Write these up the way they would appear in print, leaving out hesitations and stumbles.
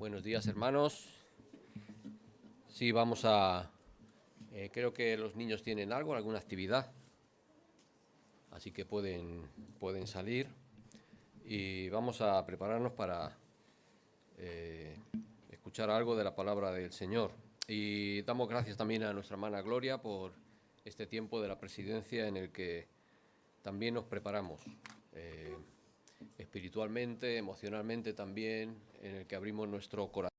Buenos días, hermanos. Sí, vamos a... creo que los niños tienen algo, alguna actividad, así que pueden salir y vamos a prepararnos para escuchar algo de la palabra del Señor. Y damos gracias también a nuestra hermana Gloria por este tiempo de la presidencia en el que también nos preparamos espiritualmente, emocionalmente también, en el que abrimos nuestro corazón.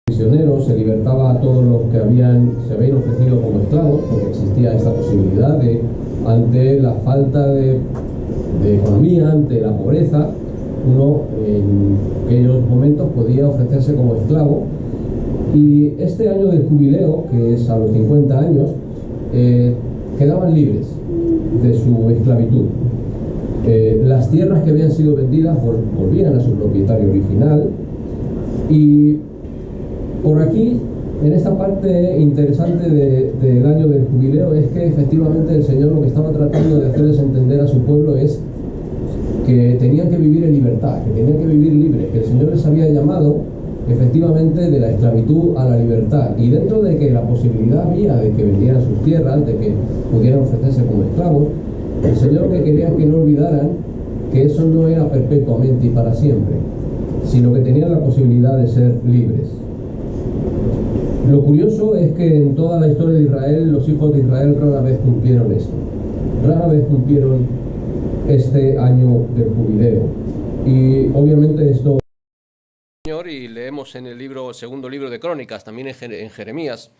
Prisioneros, se libertaba a todos los que se habían ofrecido como esclavos, porque existía esta posibilidad de, ante la falta de economía, ante la pobreza, uno en aquellos momentos podía ofrecerse como esclavo. Y este año del jubileo, que es a los 50 años, quedaban libres de su esclavitud. Las tierras que habían sido vendidas volvían a su propietario original. Y por aquí, en esta parte interesante del año del jubileo, es que efectivamente el Señor lo que estaba tratando de hacerles entender a su pueblo es que tenían que vivir en libertad, que tenían que vivir libres, que el Señor les había llamado efectivamente de la esclavitud a la libertad, y dentro de que la posibilidad había de que vendieran sus tierras, de que pudieran ofrecerse como esclavos, el Señor lo que quería es que no olvidaran que eso no era perpetuamente y para siempre, sino que tenían la posibilidad de ser libres. Lo curioso es que en toda la historia de Israel, los hijos de Israel rara vez cumplieron esto. Rara vez cumplieron este año del jubileo. Y obviamente esto... Y leemos en el segundo libro de Crónicas, también en Jeremías,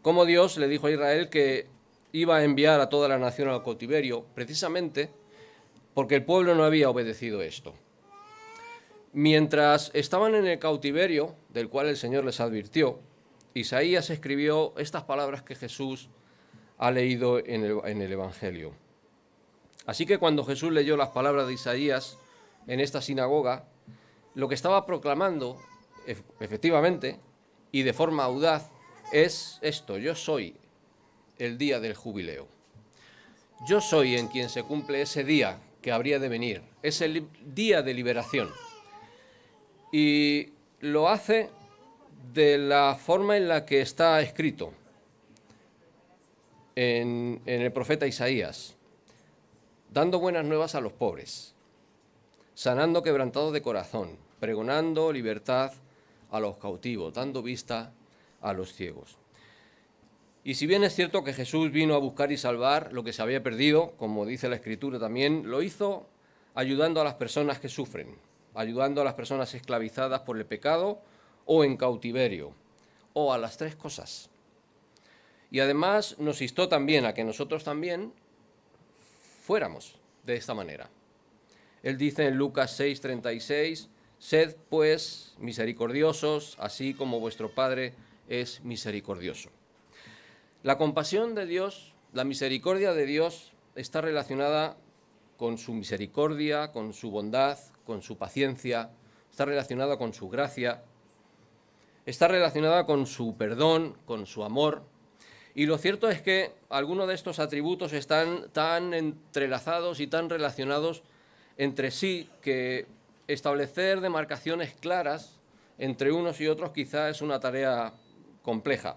cómo Dios le dijo a Israel que iba a enviar a toda la nación al cautiverio, precisamente porque el pueblo no había obedecido esto. Mientras estaban en el cautiverio, del cual el Señor les advirtió, Isaías escribió estas palabras que Jesús ha leído en el Evangelio. Así que cuando Jesús leyó las palabras de Isaías en esta sinagoga, lo que estaba proclamando, efectivamente, y de forma audaz, es esto: yo soy el día del jubileo. Yo soy en quien se cumple ese día que habría de venir, es el día de liberación. Y lo hace de la forma en la que está escrito en el profeta Isaías, dando buenas nuevas a los pobres, sanando quebrantados de corazón, pregonando libertad a los cautivos, dando vista a los ciegos. Y si bien es cierto que Jesús vino a buscar y salvar lo que se había perdido, como dice la Escritura también, lo hizo ayudando a las personas que sufren, ayudando a las personas esclavizadas por el pecado o en cautiverio, o a las tres cosas. Y además nos instó también a que nosotros también fuéramos de esta manera. Él dice en Lucas 6:36, sed pues misericordiosos, así como vuestro Padre es misericordioso. La compasión de Dios, la misericordia de Dios está relacionada con su misericordia, con su bondad, con su paciencia, está relacionada con su gracia, está relacionada con su perdón, con su amor. Y lo cierto es que algunos de estos atributos están tan entrelazados y tan relacionados entre sí que establecer demarcaciones claras entre unos y otros quizá es una tarea compleja.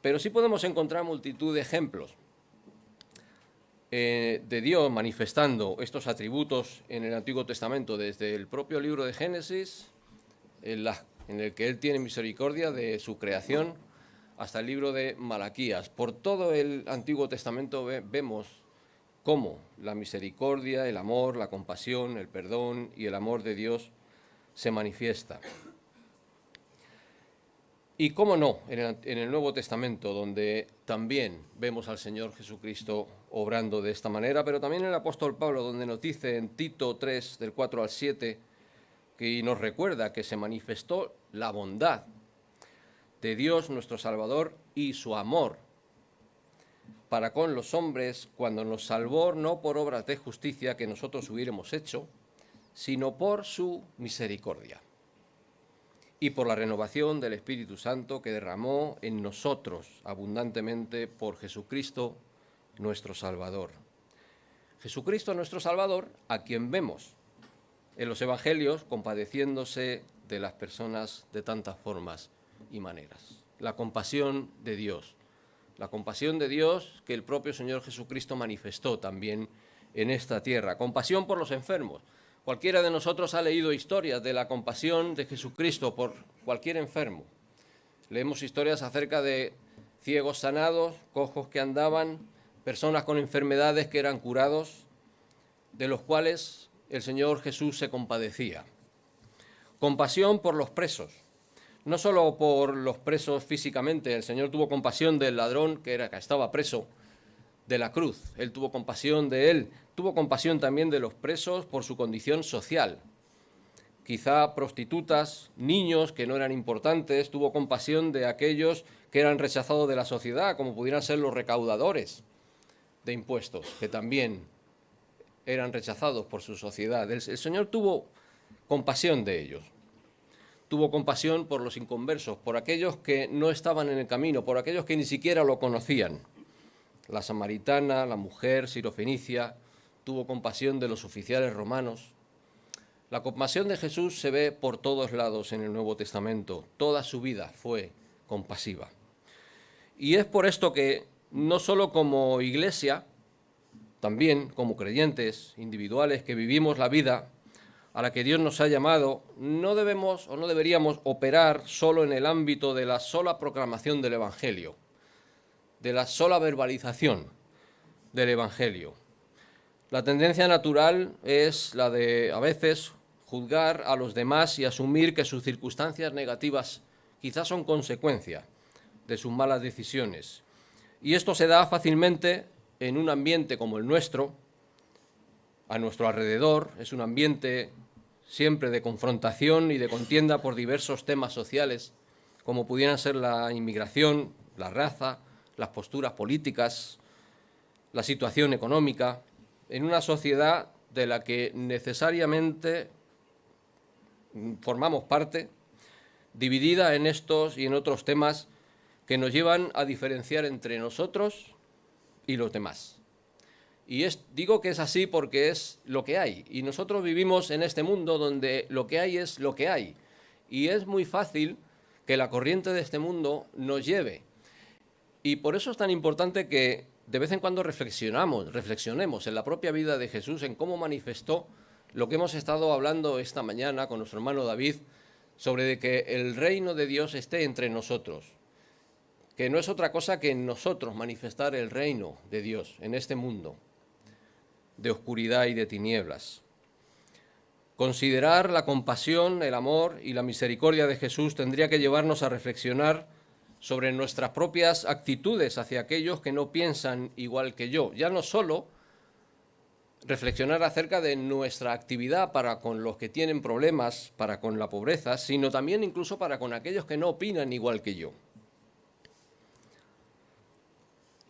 Pero sí podemos encontrar multitud de ejemplos de Dios manifestando estos atributos en el Antiguo Testamento, desde el propio libro de Génesis, en el que Él tiene misericordia de su creación, hasta el libro de Malaquías. Por todo el Antiguo Testamento vemos cómo la misericordia, el amor, la compasión, el perdón y el amor de Dios se manifiesta. Y cómo no, en el Nuevo Testamento, donde también vemos al Señor Jesucristo obrando de esta manera, pero también el apóstol Pablo, donde nos dice en Tito 3, del 4 al 7, que nos recuerda que se manifestó la bondad de Dios nuestro Salvador y su amor para con los hombres cuando nos salvó no por obras de justicia que nosotros hubiéramos hecho, sino por su misericordia y por la renovación del Espíritu Santo que derramó en nosotros abundantemente por Jesucristo nuestro Salvador. Jesucristo nuestro Salvador, a quien vemos en los Evangelios compadeciéndose de las personas de tantas formas y maneras. La compasión de Dios que el propio Señor Jesucristo manifestó también en esta tierra. Compasión por los enfermos. Cualquiera de nosotros ha leído historias de la compasión de Jesucristo por cualquier enfermo. Leemos historias acerca de ciegos sanados, cojos que andaban, personas con enfermedades que eran curados, de los cuales el Señor Jesús se compadecía. Compasión por los presos. No solo por los presos físicamente, el Señor tuvo compasión del ladrón que estaba preso de la cruz. Él tuvo compasión de él, tuvo compasión también de los presos por su condición social. Quizá prostitutas, niños que no eran importantes, tuvo compasión de aquellos que eran rechazados de la sociedad, como pudieran ser los recaudadores de impuestos, que también eran rechazados por su sociedad. El Señor tuvo compasión de ellos. Tuvo compasión por los inconversos, por aquellos que no estaban en el camino, por aquellos que ni siquiera lo conocían. La samaritana, la mujer sirofenicia, tuvo compasión de los oficiales romanos. La compasión de Jesús se ve por todos lados en el Nuevo Testamento. Toda su vida fue compasiva. Y es por esto que no solo como iglesia, también como creyentes individuales que vivimos la vida a la que Dios nos ha llamado, no debemos o no deberíamos operar solo en el ámbito de la sola proclamación del Evangelio, de la sola verbalización del Evangelio. La tendencia natural es la de, a veces, juzgar a los demás y asumir que sus circunstancias negativas quizás son consecuencia de sus malas decisiones. Y esto se da fácilmente en un ambiente como el nuestro, a nuestro alrededor. Es un ambiente siempre de confrontación y de contienda por diversos temas sociales, como pudieran ser la inmigración, la raza, las posturas políticas, la situación económica, en una sociedad de la que necesariamente formamos parte, dividida en estos y en otros temas que nos llevan a diferenciar entre nosotros y los demás. Y digo que es así porque es lo que hay. Y nosotros vivimos en este mundo donde lo que hay es lo que hay. Y es muy fácil que la corriente de este mundo nos lleve. Y por eso es tan importante que de vez en cuando reflexionemos en la propia vida de Jesús, en cómo manifestó lo que hemos estado hablando esta mañana con nuestro hermano David, sobre de que el reino de Dios esté entre nosotros, que no es otra cosa que en nosotros manifestar el reino de Dios en este mundo de oscuridad y de tinieblas. Considerar la compasión, el amor y la misericordia de Jesús tendría que llevarnos a reflexionar sobre nuestras propias actitudes hacia aquellos que no piensan igual que yo. Ya no solo reflexionar acerca de nuestra actividad para con los que tienen problemas, para con la pobreza, sino también incluso para con aquellos que no opinan igual que yo.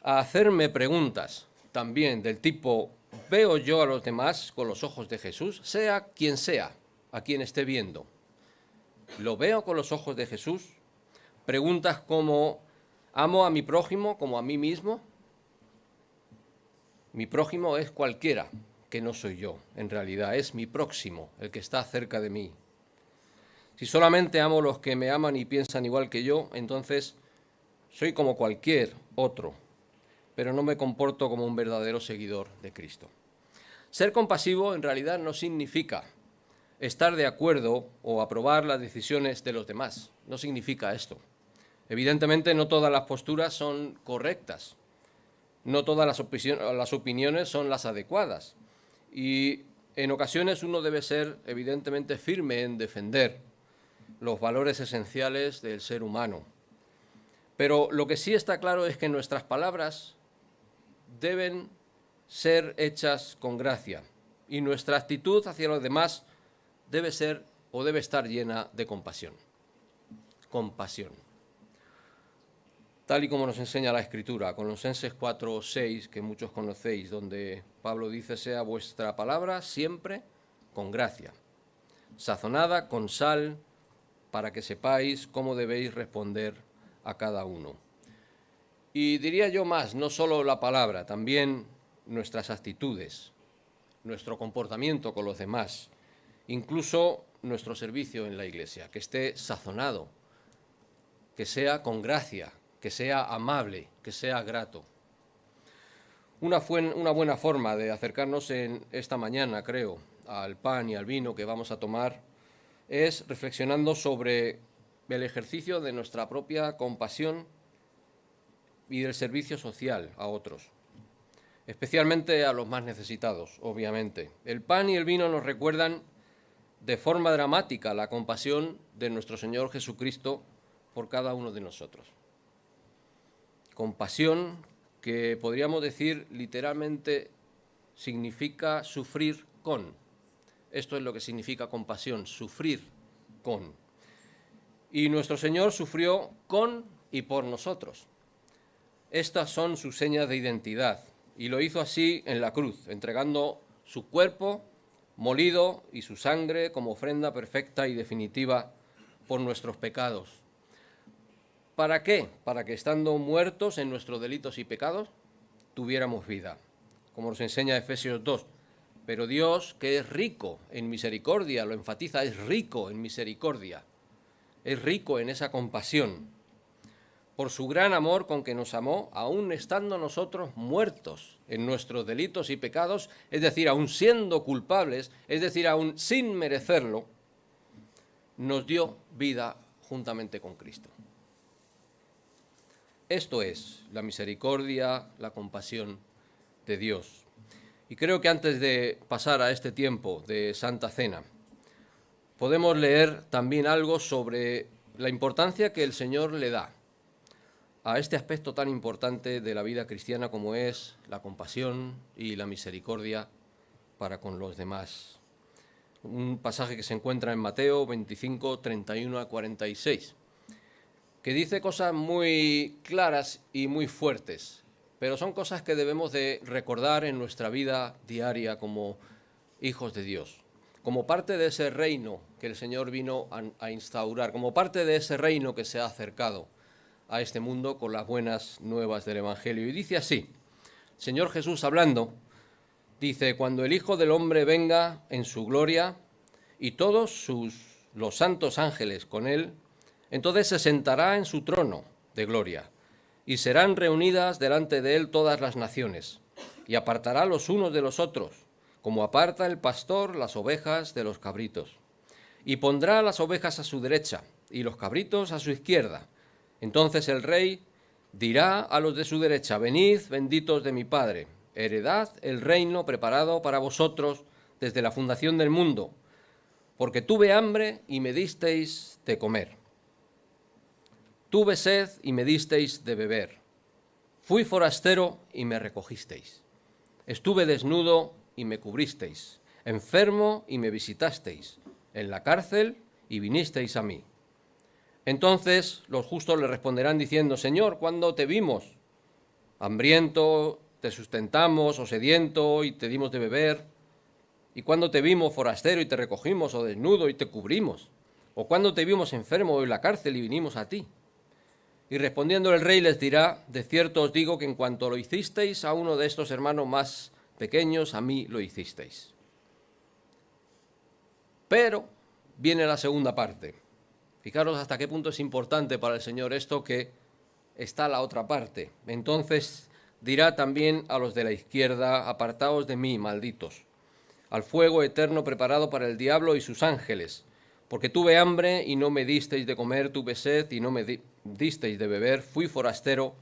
A hacerme preguntas también del tipo: ¿veo yo a los demás con los ojos de Jesús? Sea quien sea, a quien esté viendo. ¿Lo veo con los ojos de Jesús? Preguntas como: ¿amo a mi prójimo como a mí mismo? Mi prójimo es cualquiera que no soy yo, en realidad es mi próximo, el que está cerca de mí. Si solamente amo a los que me aman y piensan igual que yo, entonces soy como cualquier otro, pero no me comporto como un verdadero seguidor de Cristo. Ser compasivo en realidad no significa estar de acuerdo o aprobar las decisiones de los demás. No significa esto. Evidentemente no todas las posturas son correctas, no todas las opiniones son las adecuadas y en ocasiones uno debe ser evidentemente firme en defender los valores esenciales del ser humano. Pero lo que sí está claro es que nuestras palabras deben ser hechas con gracia y nuestra actitud hacia los demás debe ser o debe estar llena de compasión. Compasión. Tal y como nos enseña la Escritura, Colosenses 4:6, que muchos conocéis, donde Pablo dice: sea vuestra palabra siempre con gracia, sazonada con sal, para que sepáis cómo debéis responder a cada uno. Y diría yo más, no solo la palabra, también nuestras actitudes, nuestro comportamiento con los demás, incluso nuestro servicio en la Iglesia, que esté sazonado, que sea con gracia, que sea amable, que sea grato. Una buena forma de acercarnos en esta mañana, creo, al pan y al vino que vamos a tomar es reflexionando sobre el ejercicio de nuestra propia compasión y del servicio social a otros, especialmente a los más necesitados, obviamente. El pan y el vino nos recuerdan de forma dramática la compasión de nuestro Señor Jesucristo por cada uno de nosotros. Compasión que podríamos decir literalmente significa sufrir con. Esto es lo que significa compasión, sufrir con. Y nuestro Señor sufrió con y por nosotros. Estas son sus señas de identidad y lo hizo así en la cruz, entregando su cuerpo molido y su sangre como ofrenda perfecta y definitiva por nuestros pecados. ¿Para qué? Para que estando muertos en nuestros delitos y pecados, tuviéramos vida, como nos enseña Efesios 2. Pero Dios, que es rico en misericordia, lo enfatiza, es rico en misericordia, es rico en esa compasión. Por su gran amor con que nos amó, aún estando nosotros muertos en nuestros delitos y pecados, es decir, aún siendo culpables, es decir, aún sin merecerlo, nos dio vida juntamente con Cristo. Esto es la misericordia, la compasión de Dios. Y creo que antes de pasar a este tiempo de Santa Cena, podemos leer también algo sobre la importancia que el Señor le da a este aspecto tan importante de la vida cristiana como es la compasión y la misericordia para con los demás. Un pasaje que se encuentra en Mateo 25, 31 a 46. que dice cosas muy claras y muy fuertes, pero son cosas que debemos de recordar en nuestra vida diaria como hijos de Dios, como parte de ese reino que el Señor vino a instaurar, como parte de ese reino que se ha acercado a este mundo con las buenas nuevas del Evangelio. Y dice así, Señor Jesús hablando, dice, cuando el Hijo del Hombre venga en su gloria y todos los santos ángeles con él, entonces se sentará en su trono de gloria y serán reunidas delante de él todas las naciones y apartará los unos de los otros, como aparta el pastor las ovejas de los cabritos. Y pondrá las ovejas a su derecha y los cabritos a su izquierda. Entonces el rey dirá a los de su derecha, venid, benditos de mi Padre, heredad el reino preparado para vosotros desde la fundación del mundo, porque tuve hambre y me disteis de comer. Tuve sed y me disteis de beber. Fui forastero y me recogisteis. Estuve desnudo y me cubristeis. Enfermo y me visitasteis. En la cárcel y vinisteis a mí. Entonces los justos le responderán diciendo, Señor, ¿cuándo te vimos? Hambriento, te sustentamos, o sediento, y te dimos de beber. ¿Y cuándo te vimos forastero y te recogimos, o desnudo y te cubrimos? ¿O cuándo te vimos enfermo o en la cárcel y vinimos a ti? Y respondiendo el rey les dirá, de cierto os digo que en cuanto lo hicisteis a uno de estos hermanos más pequeños, a mí lo hicisteis. Pero viene la segunda parte. Fijaros hasta qué punto es importante para el Señor esto, que está la otra parte. Entonces dirá también a los de la izquierda, apartaos de mí, malditos, al fuego eterno preparado para el diablo y sus ángeles, porque tuve hambre y no me disteis de comer, tuve sed y no me disteis de beber, fui forastero,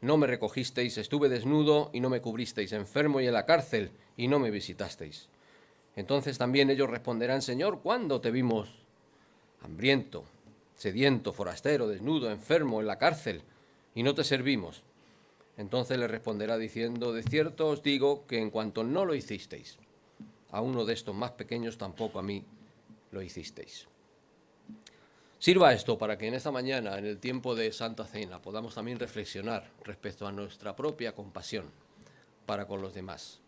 no me recogisteis, estuve desnudo y no me cubristeis, enfermo y en la cárcel y no me visitasteis. Entonces también ellos responderán, Señor, ¿cuándo te vimos hambriento, sediento, forastero, desnudo, enfermo, en la cárcel y no te servimos? Entonces le responderá diciendo, de cierto os digo que en cuanto no lo hicisteis a uno de estos más pequeños, tampoco a mí lo hicisteis. Sirva esto para que en esta mañana, en el tiempo de Santa Cena, podamos también reflexionar respecto a nuestra propia compasión para con los demás.